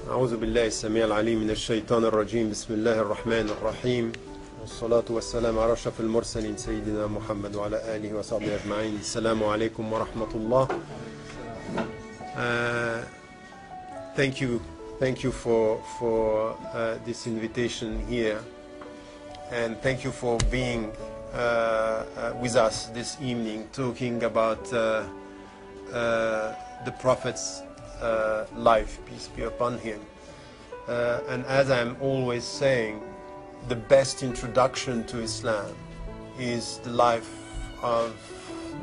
أعوذ بالله السميع العليم من الشيطان الرجيم. بسم الله الرحمن الرحيم، والصلاة والسلام على أشرف المرسلين سيدنا محمد وعلى آله وصحبه أجمعين. السلام عليكم ورحمة الله. Thank you for this invitation here, and thank you for being with us this evening, talking about the Prophet's life, peace be upon him. And as I'm always saying, the best introduction to Islam is the life of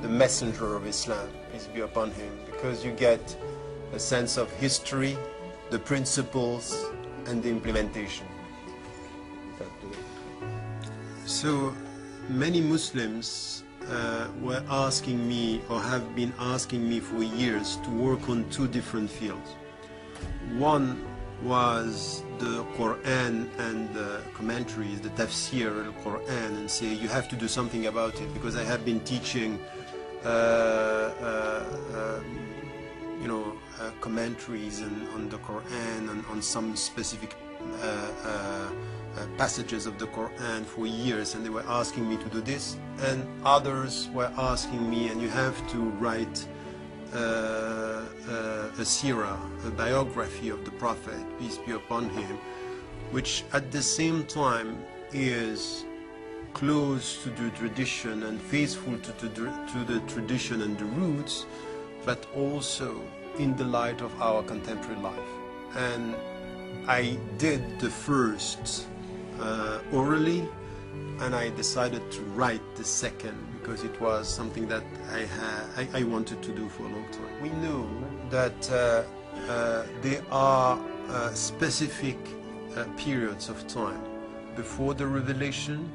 the messenger of Islam, peace be upon him, because you get a sense of history, the principles, and the implementation. So many Muslims were asking me, or have been asking me for years, to work on two different fields. One was the Quran and the commentaries, the tafsir al-Quran, and say you have to do something about it, because I have been teaching commentaries on the Quran and on some specific passages of the Quran for years, and they were asking me to do this, and others were asking me, and you have to write a seerah, a biography of the Prophet, peace be upon him, which at the same time is close to the tradition and faithful to the tradition and the roots, but also in the light of our contemporary life. And I did the first orally, and I decided to write the second because it was something that I wanted to do for a long time. We know that there are specific periods of time before the revelation,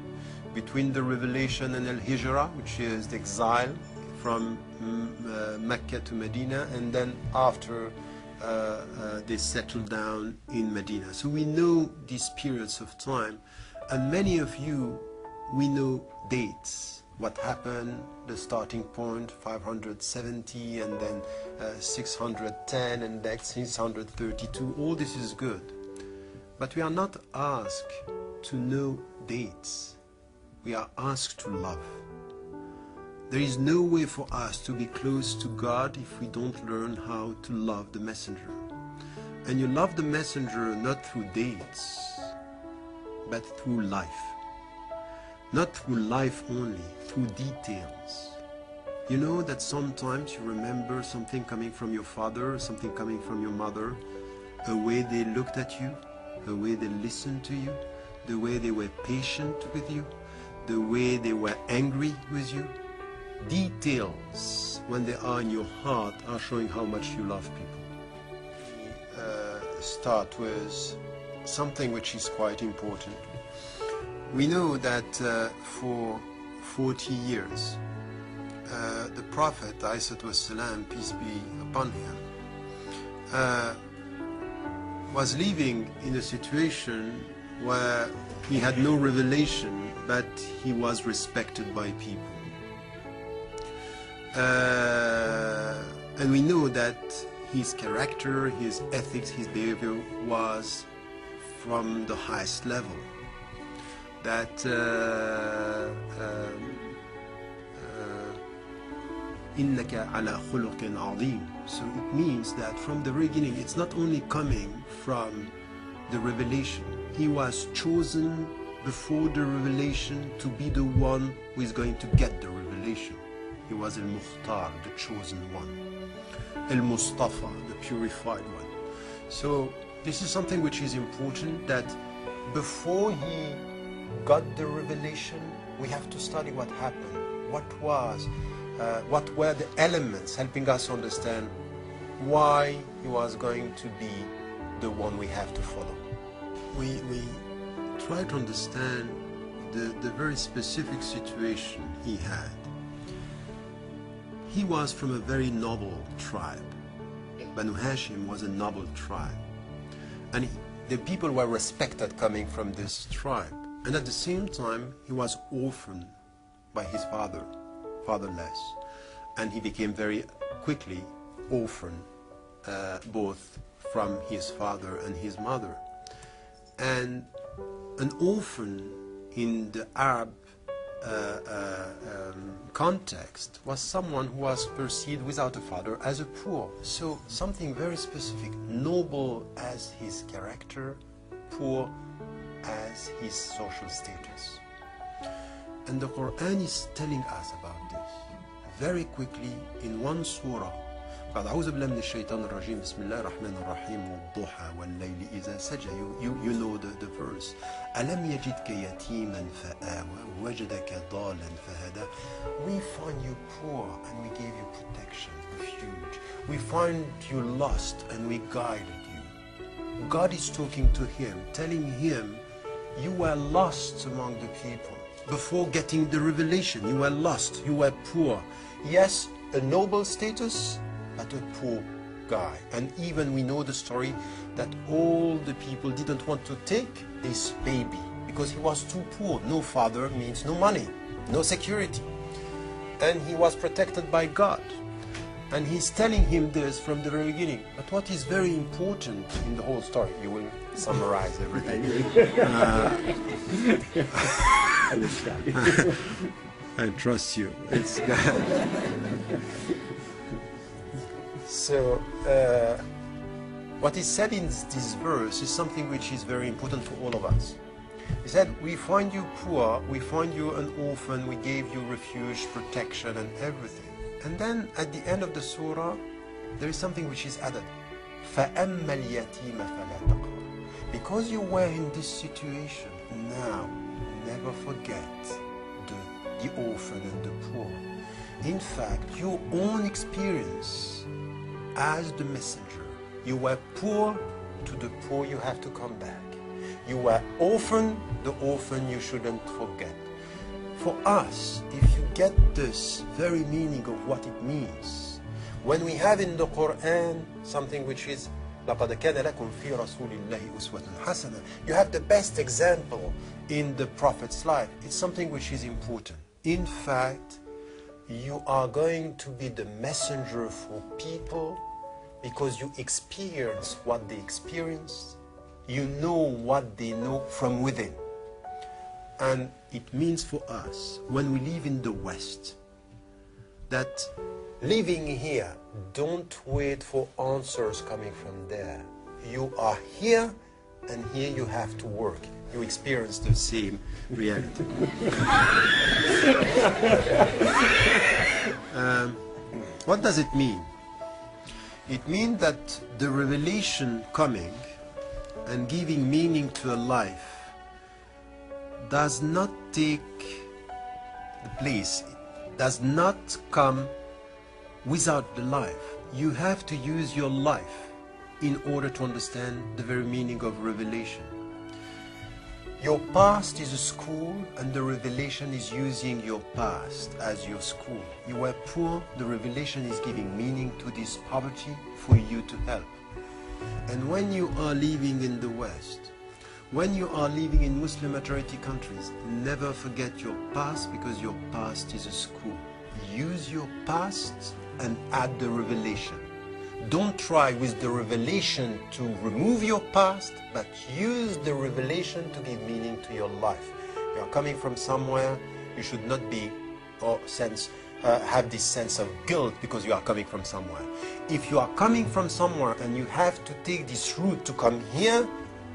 between the revelation and al-Hijrah, which is the exile from Mecca to Medina, and then after they settled down in Medina. So we know these periods of time, and many of you, we know dates, what happened, the starting point 570, and then 610, and then 632. All this is good, but we are not asked to know dates. We are asked to love. There is no way for us to be close to God if we don't learn how to love the messenger. And you love the messenger not through dates, but through life. Not through life only, through details. You know that sometimes you remember something coming from your father, something coming from your mother, a way they looked at you, the way they listened to you, the way they were patient with you, the way they were angry with you. Details, when they are in your heart, are showing how much you love people. Start with something which is quite important. We know that for 40 years, the Prophet, ﷺ, peace be upon him, was living in a situation where he had no revelation, but he was respected by people. And we know that his character, his ethics, his behavior was from the highest level. That إِنَّكَ عَلَى خُلُقٍ عَظِيمٍ. So it means that from the beginning, it's not only coming from the revelation. He was chosen before the revelation to be the one who is going to get the revelation. He was al-Mukhtar, the chosen one, al-Mustafa, the purified one. So this is something which is important, that before he got the revelation, we have to study what happened, what were the elements helping us understand why he was going to be the one we have to follow. We try to understand the very specific situation he had. He was from a very noble tribe. Banu Hashim was a noble tribe. And the people were respected coming from this tribe. And at the same time, he was orphaned by his father, fatherless. And he became very quickly orphaned, both from his father and his mother. And an orphan in the Arab context was someone who was perceived without a father as a poor. So something very specific, noble as his character, poor as his social status. And the Quran is telling us about this very quickly in one surah. بعد أعوذ بالله من الشيطان الرجيم بسم الله الرحمن الرحيم والضحى والليل إذا سجى. You know the verse. ألم يجدك يتيما فآوى وجدك ضالا فهدى. We find you poor and we gave you protection, refuge. We find you lost and we guided you. God is talking to him, telling him, you were lost among the people. Before getting the revelation, you were lost, you were poor. Yes, a noble status, but a poor guy. And even we know the story that all the people didn't want to take this baby because he was too poor. No father means no money, no security. And he was protected by God. And he's telling him this from the very beginning. But what is very important in the whole story, you will summarize everything. I trust you. It's so, what is said in this verse is something which is very important for all of us. He said, we find you poor, we find you an orphan, we gave you refuge, protection and everything. And then at the end of the surah, there is something which is added. فَأَمَّا الْيَتِيمَ فَلَا تَقْهَرْ. Because you were in this situation, now never forget the orphan and the poor. In fact, your own experience as the messenger, you were poor, to the poor you have to come back. You were orphan, the orphan you shouldn't forget. For us, if you get this very meaning of what it means, when we have in the Quran something which is لَقَدْ كَانَ لَكُمْ فِي رَسُولِ اللَّهِ أُسْوَةٌ حَسَنَةٌ, you have the best example in the Prophet's life. It's something which is important. In fact, you are going to be the messenger for people because you experience what they experienced. You know what they know from within. And it means for us, when we live in the West, that living here, don't wait for answers coming from there. You are here, and here you have to work. You experience the same reality. What does it mean? It means that the revelation coming and giving meaning to a life does not take the place, it does not come without the life. You have to use your life in order to understand the very meaning of revelation. Your past is a school, and the revelation is using your past as your school. You were poor, the revelation is giving meaning to this poverty for you to help. And when you are living in the West, when you are living in Muslim majority countries, never forget your past, because your past is a school. Use your past and add the revelation. Don't try with the revelation to remove your past, but use the revelation to give meaning to your life. You are coming from somewhere, you should not be or have this sense of guilt because you are coming from somewhere. If you are coming from somewhere and you have to take this route to come here,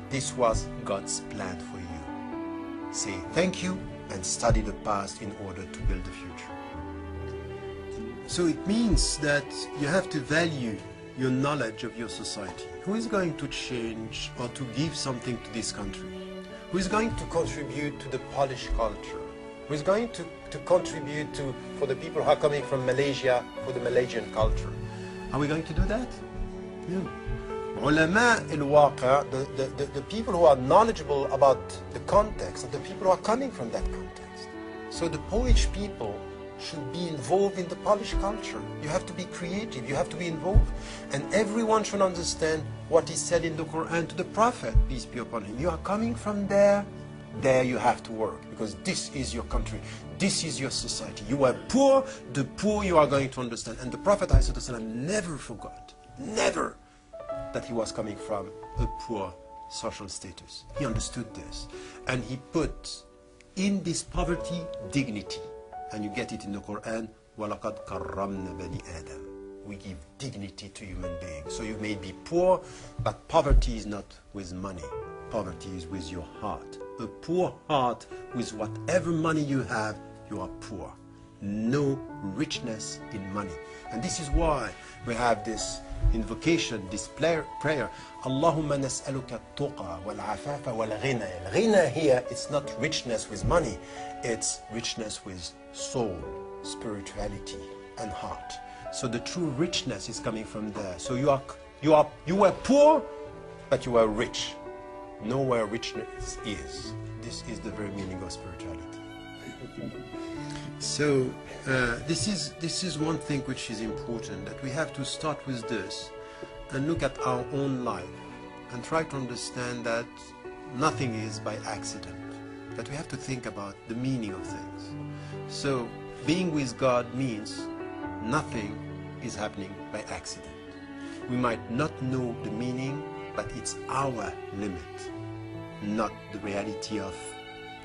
this was God's plan for you. Say thank you and study the past in order to build the future. So it means that you have to value your knowledge of your society. Who is going to change or to give something to this country? Who is going to contribute to the Polish culture? Who is going to contribute for the people who are coming from Malaysia, for the Malaysian culture? Are we going to do that? No. Ulama al-Waqa, the people who are knowledgeable about the context, and the people who are coming from that context. So the Polish people should be involved in the Polish culture. You have to be creative, you have to be involved. And everyone should understand what is said in the Quran to the Prophet, peace be upon him. You are coming from there, there you have to work, because this is your country, this is your society. You are poor, the poor you are going to understand. And the Prophet ﷺ never forgot, never, that he was coming from a poor social status. He understood this. And he put in this poverty dignity. And you get it in the Quran, وَلَقَدْ كَرَّمْنَا بَنِي آدَمَ. We give dignity to human beings. So you may be poor, but poverty is not with money. Poverty is with your heart. A poor heart, with whatever money you have, you are poor. No richness in money. And this is why we have this invocation, this prayer. Allahumma nas'aluka at-tuqa wal-afafa wal-ghina. Ghina here, it's not richness with money. It's richness with soul, spirituality, and heart. So the true richness is coming from there. So you were poor, but you are rich. Know where richness is. This is the very meaning of spirituality. So this is one thing which is important, that we have to start with this and look at our own life and try to understand that nothing is by accident, that we have to think about the meaning of things. So being with God means nothing is happening by accident. We might not know the meaning, but it's our limit, not the reality of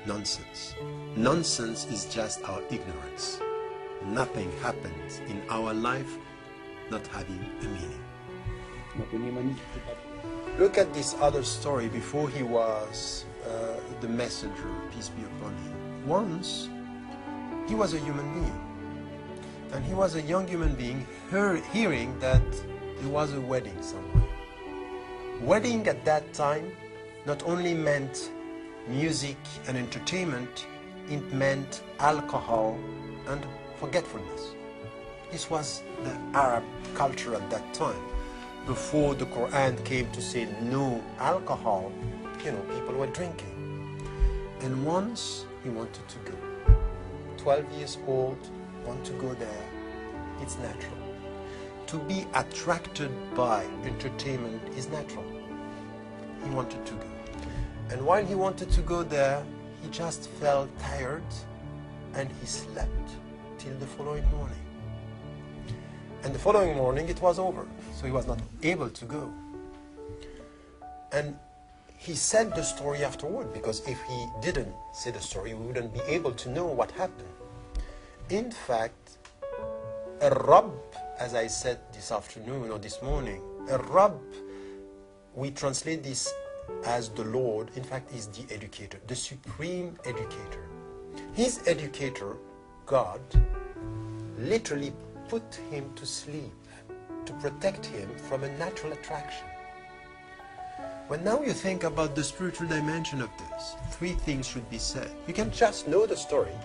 nonsense. Nonsense is just our ignorance. Nothing happens in our life not having a meaning. Look at this other story before he was the messenger, peace be upon him. Once, he was a human being. And he was a young human being hearing that there was a wedding somewhere. Wedding at that time not only meant music and entertainment, it meant alcohol and forgetfulness. This was the Arab culture at that time. Before the Quran came to say no alcohol, people were drinking. And once he wanted to go. 12 years old, want to go there. It's natural. To be attracted by entertainment is natural. He wanted to go. And while he wanted to go there, he just felt tired and he slept till the following morning. And the following morning it was over, so he was not able to go. And he said the story afterward, because if he didn't say the story, we wouldn't be able to know what happened. In fact, a Rabb, as I said this afternoon or this morning, a Rabb, we translate this as the Lord, in fact, is the educator, the supreme educator. His educator, God, literally put him to sleep to protect him from a natural attraction. When now you think about the spiritual dimension of this, 3 things should be said. You can just know the story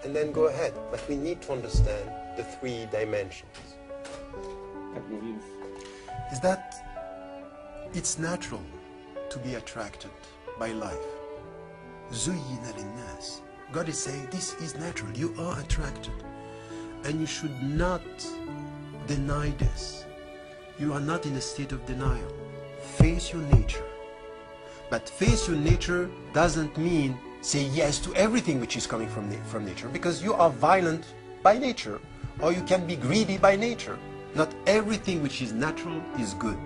and then go ahead, but we need to understand the 3 dimensions. Is that it's natural to be attracted by life. Zuyyina linnas. God is saying this is natural. You are attracted. And you should not deny this. You are not in a state of denial. Face your nature. But face your nature doesn't mean say yes to everything which is coming from nature, because you are violent by nature, or you can be greedy by nature. Not everything which is natural is good.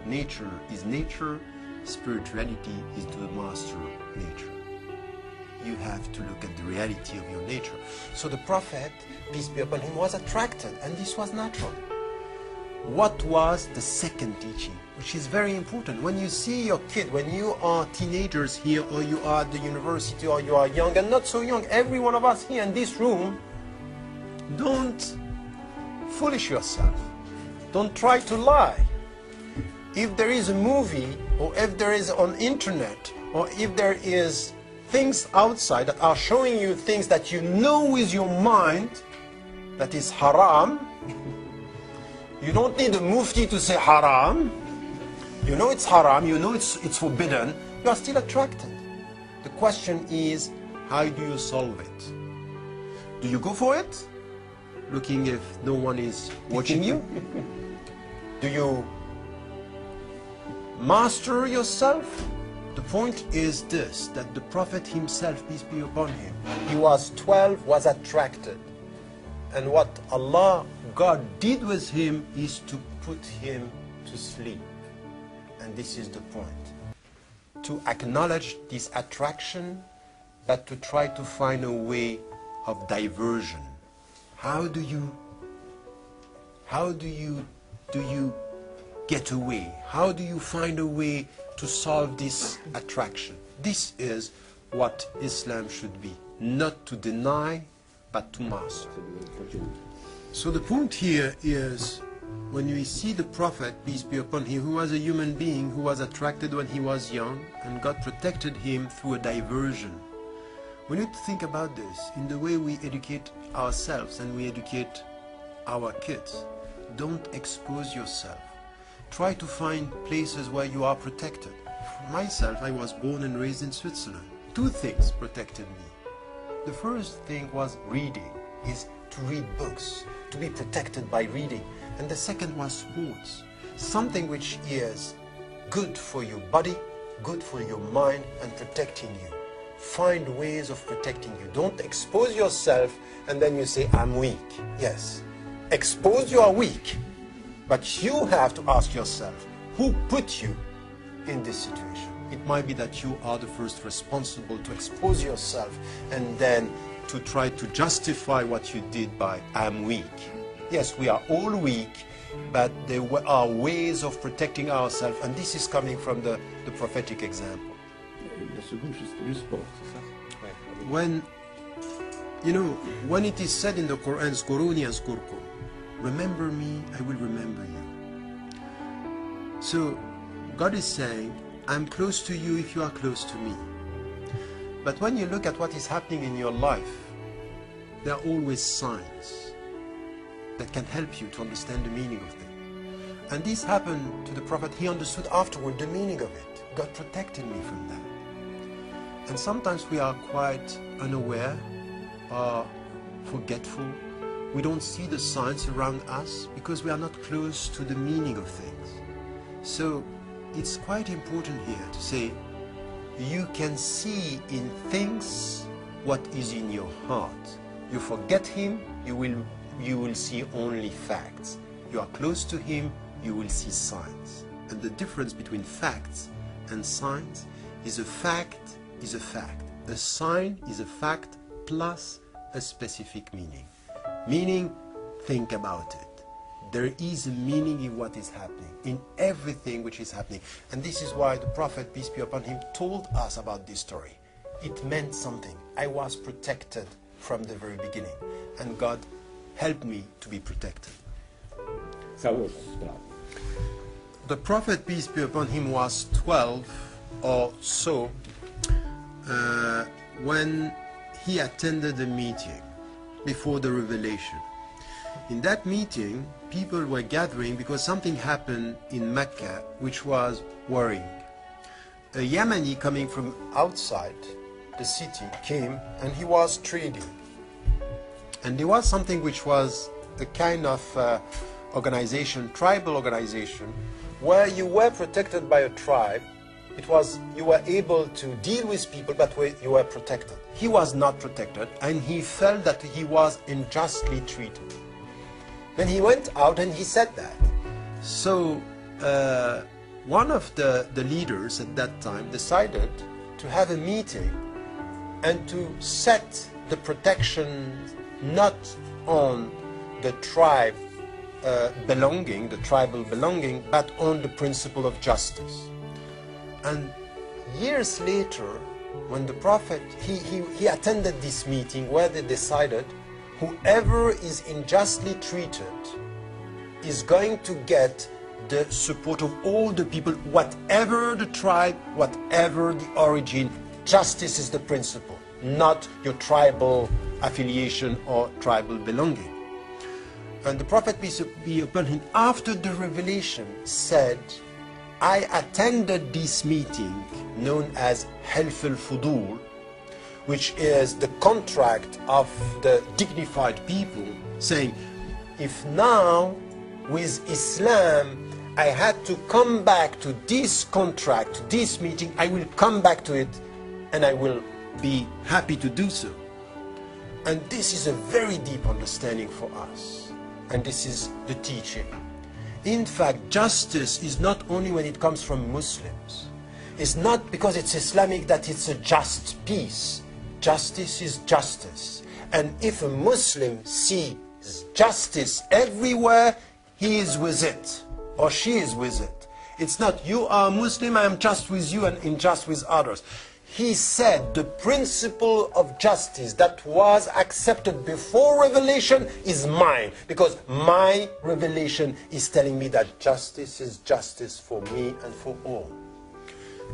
Nature is nature. Spirituality is to master nature. You have to look at the reality of your nature. So the Prophet, peace be upon him, was attracted, and this was natural. What was the second teaching, which is very important? When you see your kid, when you are teenagers here, or you are at the university, or you are young and not so young, every one of us here in this room, don't foolish yourself. Don't try to lie. If there is a movie, or if there is on internet, or if there is things outside that are showing you things that you know with your mind that is haram, you don't need a mufti to say haram. You know it's haram, you know it's forbidden, you are still attracted. The question is, how do you solve it? Do you go for it, looking if no one is watching you? Do you master yourself? The point is this, that the Prophet himself, peace be upon him, he was 12, was attracted. And what Allah, God did with him is to put him to sleep. and this is the point. To acknowledge this attraction, but to try to find a way of diversion. How do you get away? How do you find a way to solve this attraction? This is what Islam should be. Not to deny, but to master. So the point here is, when we see the Prophet, peace be upon him, who was a human being, who was attracted when he was young, and God protected him through a diversion. We need to think about this in the way we educate ourselves and we educate our kids. Don't expose yourself. Try to find places where you are protected. For myself, I was born and raised in Switzerland. Two things protected me. The first thing was reading, is to read books, to be protected by reading. And the second was sports, something which is good for your body, good for your mind, and protecting you. Find ways of protecting you. Don't expose yourself and then you say, I'm weak. Yes, expose you are weak, but you have to ask yourself, who put you in this situation? It might be that you are the first responsible to expose yourself and then to try to justify what you did by, I'm weak. Yes, we are all weak, but there are ways of protecting ourselves, and this is coming from the prophetic example. When it is said in the Quran, "Zkuruni azkurkum," remember me, I will remember you. So God is saying, I'm close to you if you are close to me. But when you look at what is happening in your life, there are always signs that can help you to understand the meaning of things. And this happened to the Prophet. He understood afterward the meaning of it. God protected me from that. And sometimes we are quite unaware or forgetful. We don't see the signs around us because we are not close to the meaning of things. So it's quite important here to say, you can see in things what is in your heart. You forget him, you will see only facts. You are close to him, you will see signs. And the difference between facts and signs is a fact is a fact. A sign is a fact plus a specific meaning. Meaning, think about it. There is a meaning in what is happening, in everything which is happening. And this is why the Prophet, peace be upon him, told us about this story. It meant something. I was protected from the very beginning. And God helped me to be protected. The Prophet, peace be upon him, was 12 or so when he attended a meeting before the revelation. In that meeting, people were gathering because something happened in Mecca which was worrying. A Yemeni coming from outside the city came and he was trading. And there was something which was a kind of organization, tribal organization, where you were protected by a tribe. It was, you were able to deal with people, but you were protected. He was not protected, and he felt that he was unjustly treated. Then he went out and he said that. So one of the leaders at that time decided to have a meeting and to set the protection not on the tribe belonging, the tribal belonging, but on the principle of justice. And years later, when the Prophet, he attended this meeting where they decided whoever is unjustly treated is going to get the support of all the people, whatever the tribe, whatever the origin. Justice is the principle, not your tribal affiliation or tribal belonging. And the Prophet, peace be upon him, after the revelation said, I attended this meeting known as Hilf al-Fudul, which is the contract of the dignified people, saying, if now with Islam I had to come back to this contract, to this meeting, I will come back to it and I will be happy to do so. And this is a very deep understanding for us. And this is the teaching. In fact, justice is not only when it comes from Muslims. It's not because it's Islamic that it's a just peace. Justice is justice. And if a Muslim sees justice everywhere, he is with it, or she is with it. It's not, you are a Muslim, I am just with you and unjust with others. He said the principle of justice that was accepted before revelation is mine, because my revelation is telling me that justice is justice for me and for all.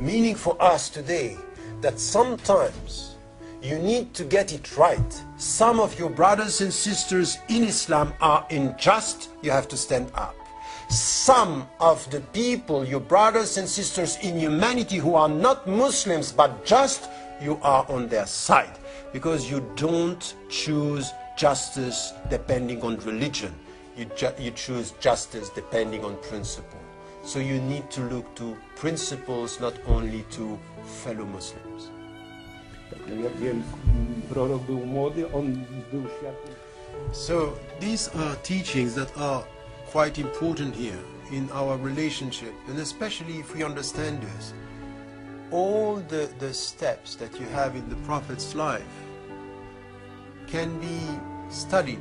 Meaning for us today that sometimes you need to get it right. Some of your brothers and sisters in Islam are unjust, you have to stand up. Some of the people, your brothers and sisters in humanity who are not Muslims but just, you are on their side. Because you don't choose justice depending on religion. You choose justice depending on principle. So you need to look to principles, not only to fellow Muslims. So these are teachings that are quite important here in our relationship, and especially if we understand this. All the steps that you have in the Prophet's life can be studied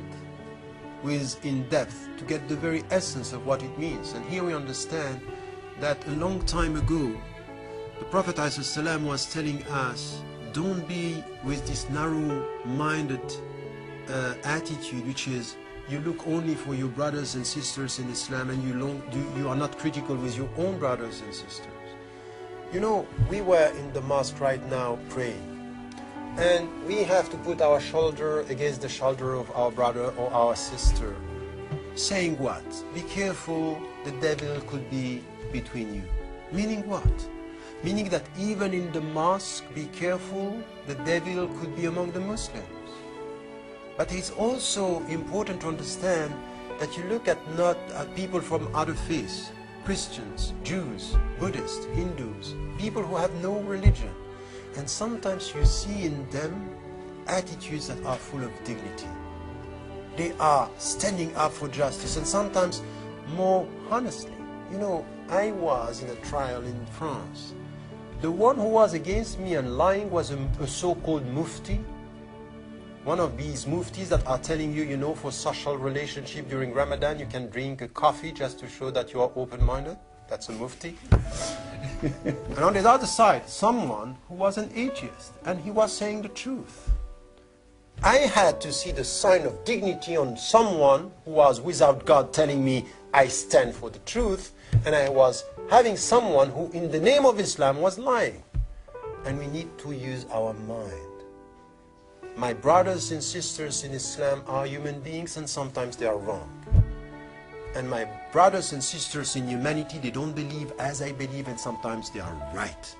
with in depth to get the very essence of what it means. And here we understand that a long time ago the Prophet ﷺ was telling us, don't be with this narrow-minded attitude, which is you look only for your brothers and sisters in Islam, and you are not critical with your own brothers and sisters. You know, we were in the mosque right now praying, and we have to put our shoulder against the shoulder of our brother or our sister, saying what? Be careful, the devil could be between you. Meaning what? Meaning that even in the mosque, be careful, the devil could be among the Muslims. But it's also important to understand that you look at not at people from other faiths, Christians, Jews, Buddhists, Hindus, people who have no religion. And sometimes you see in them attitudes that are full of dignity. They are standing up for justice, and sometimes more honestly. You know, I was in a trial in France. The one who was against me and lying was a so-called mufti. One of these muftis that are telling you, you know, for social relationship during Ramadan, you can drink a coffee just to show that you are open-minded. That's a mufti. And on the other side, someone who was an atheist, and he was saying the truth. I had to see the sign of dignity on someone who was without God telling me, I stand for the truth, and I was having someone who, in the name of Islam, was lying. And we need to use our mind. My brothers and sisters in Islam are human beings, and sometimes they are wrong. And my brothers and sisters in humanity, they don't believe as I believe, and sometimes they are right.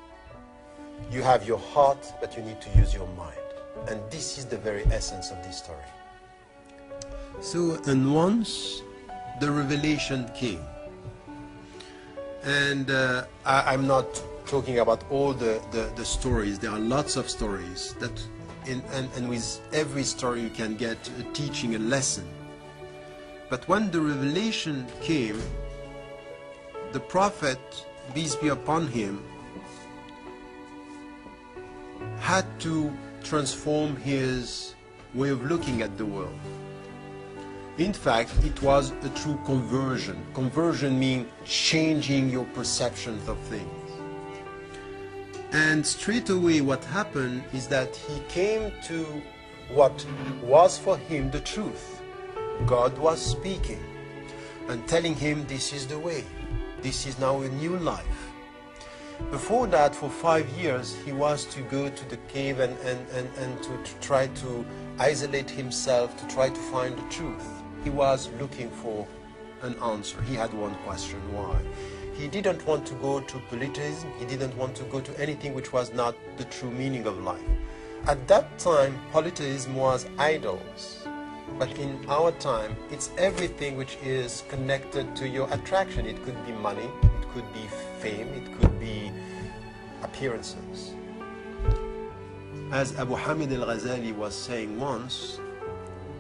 You have your heart, but you need to use your mind. And this is the very essence of this story. So, and once the revelation came, and I'm not talking about all the stories. There are lots of stories that and with every story you can get a teaching, a lesson. But when the revelation came, the Prophet, peace be upon him, had to transform his way of looking at the world. In fact, it was a true conversion. Conversion means changing your perceptions of things. And straight away what happened is that he came to what was for him the truth. God was speaking and telling him, this is the way. This is now a new life. Before that, for 5 years, he was to go to the cave and to try to isolate himself, to try to find the truth. He was looking for an answer. He had one question, why? He didn't want to go to politicizing. He didn't want to go to anything which was not the true meaning of life. At that time, politicizing was idols. But in our time, it's everything which is connected to your attraction. It could be money, it could be fame, it could be appearances. As Abu Hamid al-Ghazali was saying once,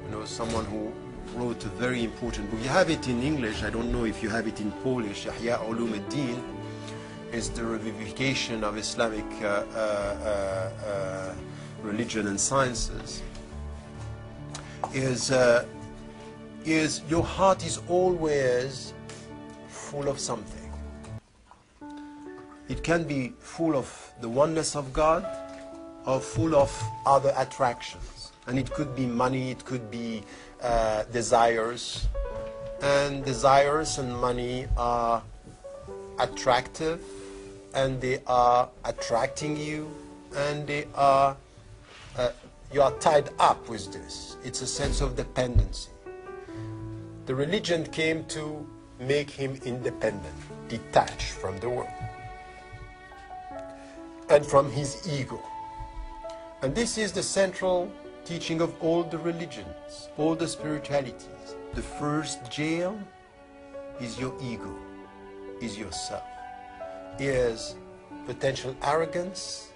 you know, someone who wrote a very important book. You have it in English, I don't know if you have it in Polish. Ihya Ulum ad-Din is the revivification of Islamic religion and sciences. Is your heart is always full of something. It can be full of the oneness of God or full of other attractions. And it could be money, it could be desires. And desires and money are attractive, and they are attracting you, and they are you are tied up with this. It's a sense of dependency. The religion came to make him independent, detached from the world and from his ego. And this is the central teaching of all the religions, all the spiritualities. The first jail is your ego, is yourself, is potential arrogance,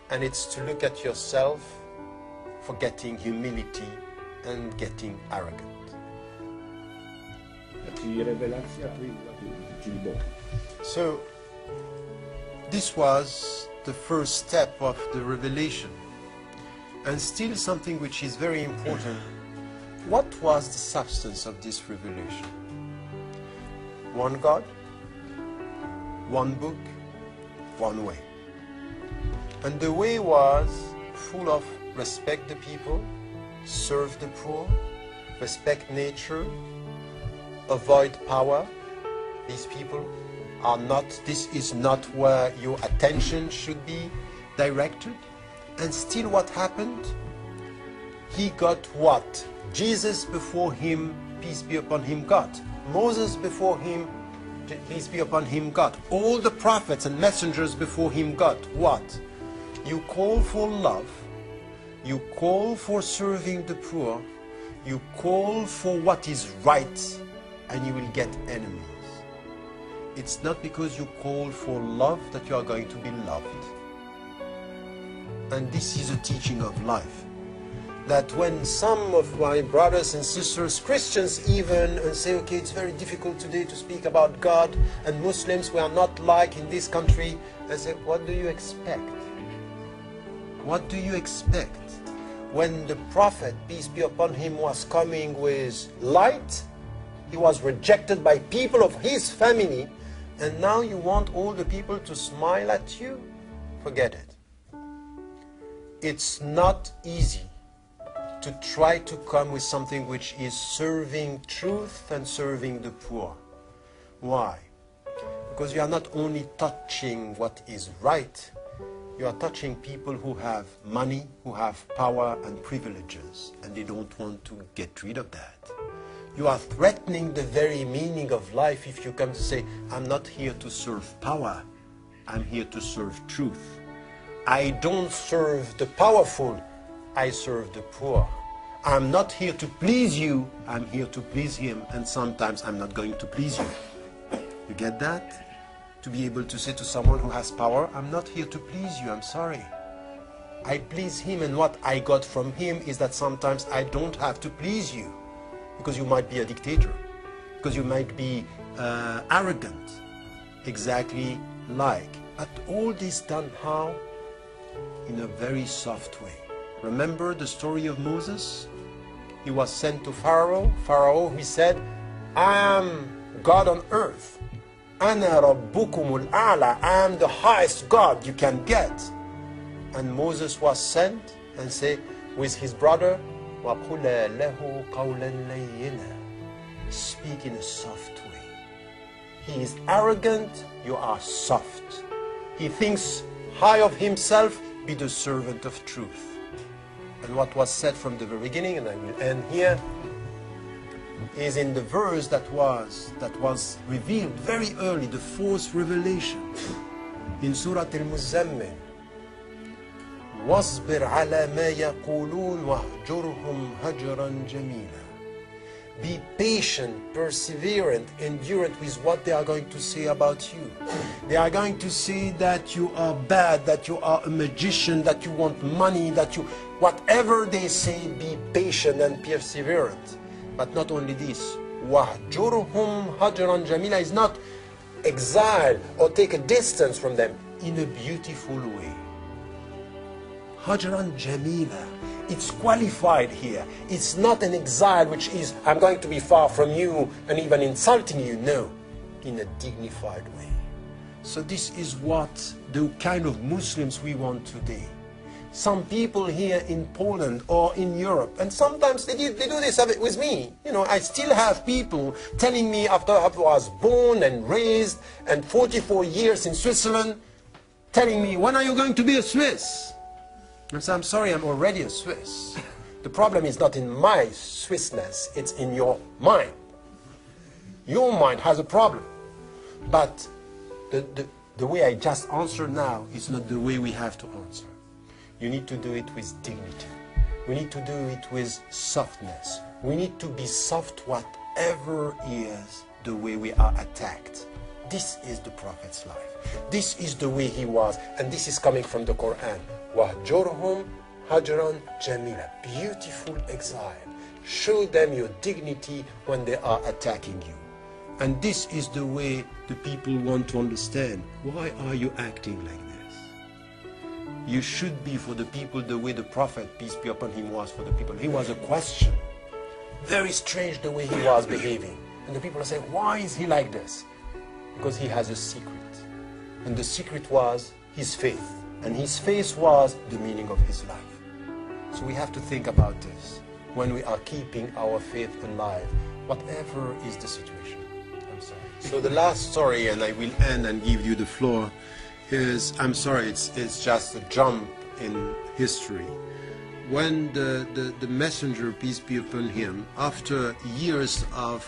and it's to look at yourself forgetting humility and getting arrogant. So this was the first step of the revelation, and still something which is very important. What was the substance of this revelation? One God, one book, one way. And the way was full of respect the people, serve the poor, respect nature, avoid power. These people are not, this is not where your attention should be directed. And still what happened? He got what? Jesus before him, peace be upon him, got. Moses before him, peace be upon him, got. All the prophets and messengers before him got what? You call for love, you call for serving the poor, you call for what is right, and you will get enemies. It's not because you call for love that you are going to be loved. And this is a teaching of life. That when some of my brothers and sisters, Christians even, and say, okay, it's very difficult today to speak about God, and Muslims, we are not like in this country, I say, what do you expect? What do you expect? When the Prophet, peace be upon him, was coming with light, he was rejected by people of his family, and now you want all the people to smile at you? Forget it. It's not easy to try to come with something which is serving truth and serving the poor. Why? Because you are not only touching what is right, you are touching people who have money, who have power and privileges, and they don't want to get rid of that. You are threatening the very meaning of life if you come to say, I'm not here to serve power, I'm here to serve truth. I don't serve the powerful, I serve the poor. I'm not here to please you, I'm here to please him, and sometimes I'm not going to please you. You get that? To be able to say to someone who has power, I'm not here to please you, I'm sorry. I please him, and what I got from him is that sometimes I don't have to please you, because you might be a dictator, because you might be arrogant, exactly like. But all this done how? In a very soft way. Remember the story of Moses? He was sent to Pharaoh. Pharaoh, he said, I am God on earth. Ana rabbukumul a'la. I am the highest God you can get. And Moses was sent and said with his brother, وَقُلَ لَهُ قَوْلًا لَيِّنًا. Speak in a soft way. He is arrogant, you are soft. He thinks high of himself, be the servant of truth. And what was said from the very beginning, and I will end here, is in the verse that was revealed very early, the fourth revelation, in Surah Al-Muzammil. وَاصْبِرْ عَلَى مَا يَقُولُونَ وَاهْجُرْهُمْ هَجْرًا جَمِيلًا. Be patient, perseverant, endurant with what they are going to say about you. They are going to say that you are bad, that you are a magician, that you want money, that you... Whatever they say, be patient and perseverant. But not only this, وَهْجُرْهُمْ هَجْرًا جَمِيلًا is not exile or take a distance from them, in a beautiful way. Hajran Jamila. It's qualified here. It's not an exile which is, I'm going to be far from you and even insulting you. No, in a dignified way. So this is what the kind of Muslims we want today. Some people here in Poland or in Europe, and sometimes they do this with me. You know, I still have people telling me after I was born and raised and 44 years in Switzerland, telling me, when are you going to be a Swiss? I say, I'm sorry, I'm already a Swiss. The problem is not in my Swissness, it's in your mind. Your mind has a problem. But the way I just answer now is not the way we have to answer. You need to do it with dignity. We need to do it with softness. We need to be soft whatever is the way we are attacked. This is the Prophet's life. This is the way he was, and this is coming from the Quran. وَهْجُرْهُمْ هَجْرًا جَمِيلًا. Beautiful exile. Show them your dignity when they are attacking you. And this is the way the people want to understand. Why are you acting like this? You should be for the people the way the Prophet, peace be upon him, was for the people. He was a question. Very strange the way he was behaving. And the people are saying, why is he like this? Because he has a secret. And the secret was his faith. And his faith was the meaning of his life. So we have to think about this when we are keeping our faith alive, whatever is the situation. I'm sorry. So the last story, and I will end and give you the floor, is, I'm sorry, it's just a jump in history. When the messenger, peace be upon him, after years of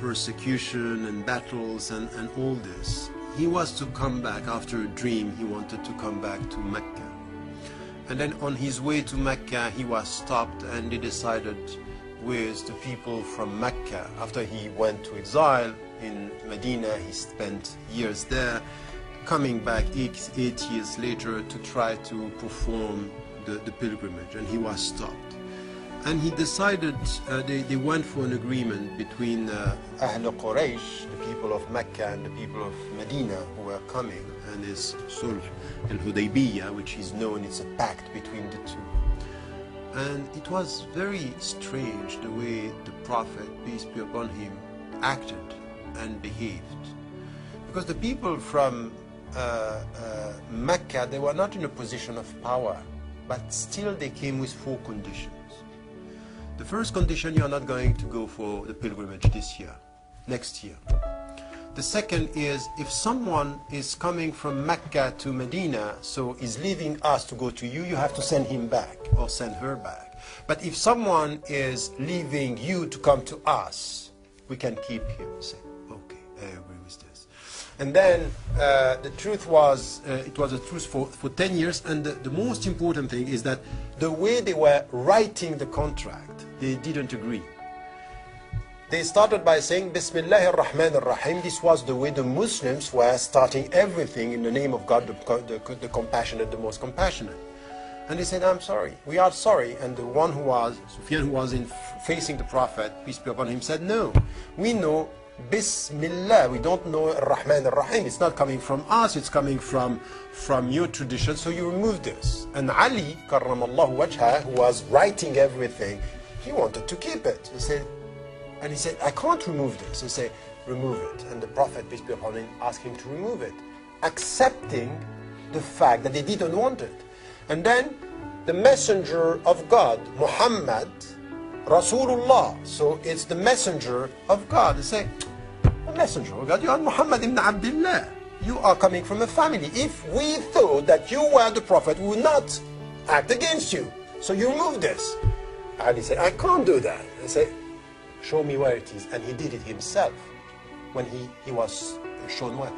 persecution and battles and all this, he was to come back after a dream. He wanted to come back to Mecca. And then on his way to Mecca, he was stopped, and he decided with the people from Mecca, after he went to exile in Medina, he spent years there, coming back 8 years later to try to perform the pilgrimage, and he was stopped. And he decided, they went for an agreement between Ahl Quraysh, the people of Mecca, and the people of Medina who were coming, and his Sulh al-Hudaybiyah, which is known, it's a pact between the two. And it was very strange the way the Prophet, peace be upon him, acted and behaved. Because the people from Mecca, they were not in a position of power, but still they came with 4 conditions. The first condition, you are not going to go for the pilgrimage this year, next year. The second is, if someone is coming from Mecca to Medina, so is leaving us to go to you, you have to send him back or send her back. But if someone is leaving you to come to us, we can keep him. Say, okay, I agree with this. And then the truth was, it was a truth for 10 years, and the most important thing is that the way they were writing the contract, they didn't agree. They started by saying, Bismillahir Rahmanir Rahim. This was the way the Muslims were starting everything in the name of God, the compassionate, the most compassionate. And they said, I'm sorry, we are sorry. And the one who was, Sufyan, who was facing the Prophet, peace be upon him, said, no, we know Bismillah, we don't know Ar-Rahman Ar-Rahim. It's not coming from us, it's coming from your tradition, so you remove this. And Ali, Karramallahu Wajha, who was writing everything, he wanted to keep it. He said, I can't remove this. He said, remove it. And the Prophet, peace be upon him, asked him to remove it, accepting the fact that they didn't want it. And then the messenger of God, Muhammad, Rasulullah, so it's the messenger of God. They say, the messenger of God, you are Muhammad ibn Abdullah. You are coming from a family. If we thought that you were the Prophet, we would not act against you. So you remove this. Ali said, I can't do that. I said, show me where it is. And he did it himself when he was shown where.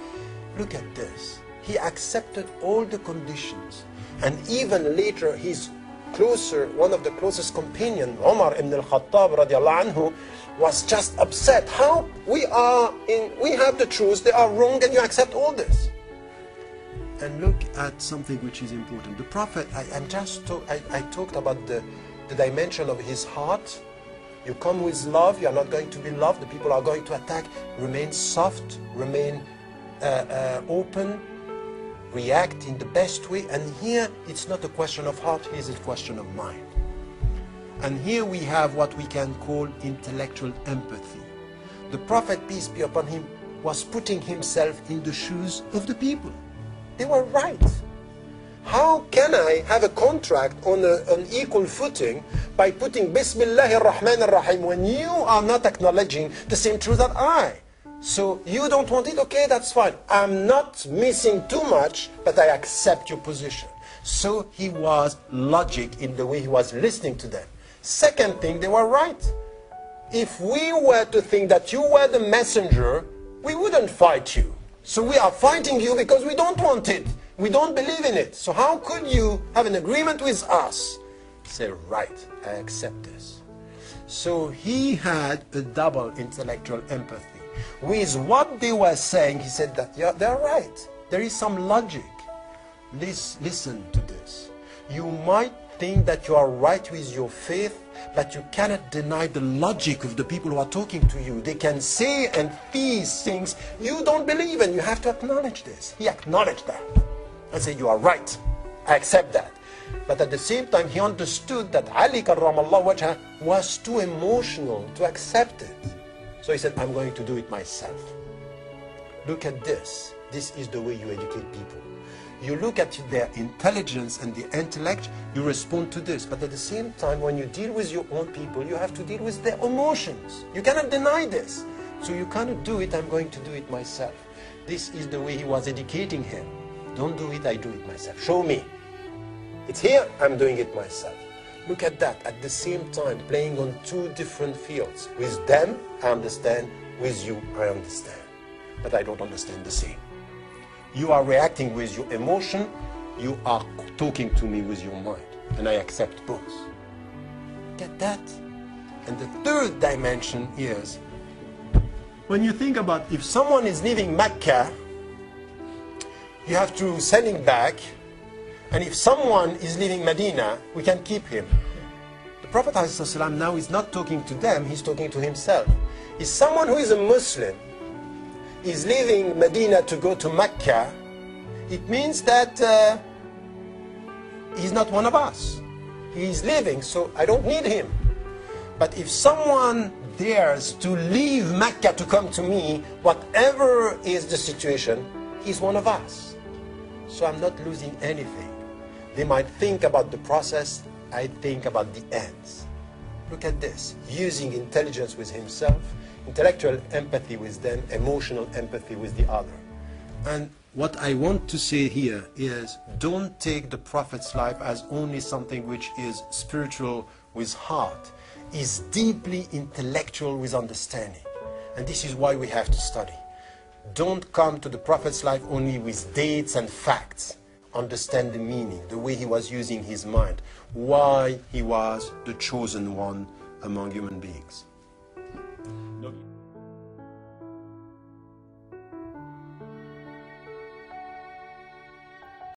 Look at this. He accepted all the conditions. And even later, his one of the closest companions, Umar ibn al-Khattab radiallahu anhu, was just upset. How we have the truth, they are wrong, and you accept all this. And look at something which is important. The Prophet, I talked about the dimension of his heart. You come with love, you are not going to be loved, the people are going to attack. Remain soft, remain open, react in the best way. And here it's not a question of heart, here is a question of mind. And here we have what we can call intellectual empathy. The Prophet, peace be upon him, was putting himself in the shoes of the people. They were right. How can I have a contract on an equal footing by putting Bismillahir Rahmanir Rahim when you are not acknowledging the same truth that I? So you don't want it? Okay, that's fine. I'm not missing too much, but I accept your position. So he was logic in the way he was listening to them. Second thing, they were right. If we were to think that you were the messenger, we wouldn't fight you. So we are fighting you because we don't want it. We don't believe in it. So how could you have an agreement with us? Say, right, I accept this. So he had a double intellectual empathy. With what they were saying, he said that, yeah, they're right. There is some logic. Listen to this. You might think that you are right with your faith, but you cannot deny the logic of the people who are talking to you. They can say and these things you don't believe, and you have to acknowledge this. He acknowledged that and said, you are right, I accept that. But at the same time, he understood that Ali karramallahu wajha was too emotional to accept it. So he said, I'm going to do it myself. Look at this. This is the way you educate people. You look at their intelligence and their intellect, you respond to this. But at the same time, when you deal with your own people, you have to deal with their emotions. You cannot deny this. So you cannot do it, I'm going to do it myself. This is the way he was educating him. Don't do it, I do it myself. Show me. It's here, I'm doing it myself. Look at that. At the same time, playing on two different fields. With them, I understand. With you, I understand. But I don't understand the same. You are reacting with your emotion, you are talking to me with your mind, and I accept both. Get that? And the third dimension is, when you think about if someone is leaving Mecca, you have to send him back, and if someone is leaving Medina, we can keep him. The Prophet ﷺ now is not talking to them, he's talking to himself. If someone who is a Muslim is leaving Medina to go to Mecca, it means that he's not one of us. He's leaving, so I don't need him. But if someone dares to leave Mecca to come to me, whatever is the situation, he's one of us. So I'm not losing anything. They might think about the process, I think about the ends. Look at this, using intelligence with himself, intellectual empathy with them, emotional empathy with the other. And what I want to say here is, don't take the Prophet's life as only something which is spiritual with heart. It's deeply intellectual with understanding. And this is why we have to study. Don't come to the Prophet's life only with dates and facts. Understand the meaning, the way he was using his mind, why he was the chosen one among human beings.